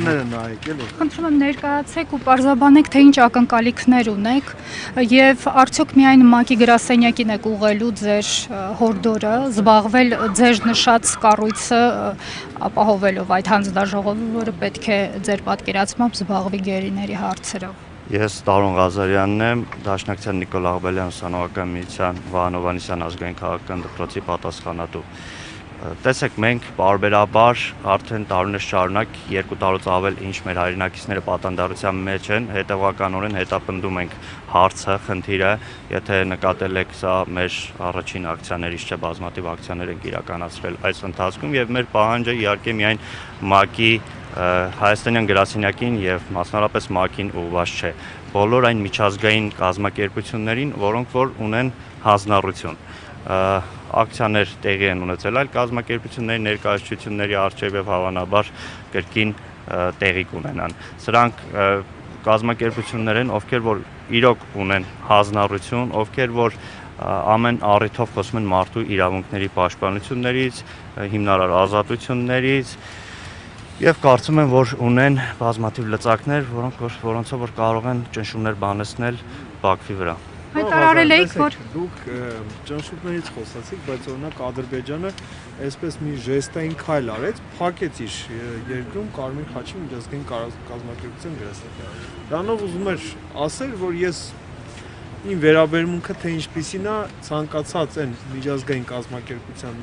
Խնդրում եմ ներկայացեք ու պարզաբանեք, թե ինչ ակնկալիքներ ունեք եւ արդյոք միայն ՄԱԿ-ի գրասենյակին եք ուղղելու ձեր հորդորը, զբաղվել ձեր նշած կառույցը ապահովելով այդ հանձնաժողովը, որը պետք է ձեր պատկերացմամբ զբաղվի գերիների հարցերով։ Ես Տարոն Ղազարյանն եմ, Դաշնակցության Նիկոլ Աղբելյան ուսանողական միության Վահան Հովհաննիսյան ազգային քաղաքական դպրոցի պատասխանատու։ Տեսեք, մենք բարբերաբար արդեն տարիներ շարունակ 2 տարուց ավել ինչ մեր հայրենակիցները պատանդարության մեջ են, հետևականորեն հետապնդում ենք հարցը, խնդիրը, եթե նկատել եք, սա մեր առաջին ակցիաներից չէ, բազմաթիվ ակցիաներ ենք իրականացրել այս ընթացքում եւ մեր պահանջը իհարկե միայն ՄԱԿ-ի հայաստանյան գրասենյակին եւ մասնավորապես ՄԱԿ-ին ուղղված չէ, բոլոր այն միջազգային կազմակերպություններին, որոնք որ ունեն հանձնառություն։ Ակցիաներ տեղի են ունեցել այլ կազմակերպությունների ներկայացությունների առջև եւ հավանաբար կրկին տեղի կունենան։ Սրանք կազմակերպություններ են, ովքեր որ իրոք ունեն հանձնառություն, ովքեր որ ամեն առիթով խոսում են մարդու իրավունքների պաշտպանություններից, հիմնարար ազատություններից եւ կարծում եմ, որ ունեն բազմաթիվ լծակներ, որոնցով որ կարող են ճնշումներ բանեցնել Բաքվի վրա։ Հայտարարել եք, որ դուք ճնշումներից խոսացիք, բայց օրինակ Ադրբեջանը այսպես մի ժեստային քայլ արեց, փակեց իր երկրում Կարմիր խաչի միջազգային կազմակերպության գրասենյակը։ Դրանով ուզում էր ասել, որ ես իմ վերաբերմունքը թե ինչպիսին է ցանկացած այն միջազգային կազմակերպության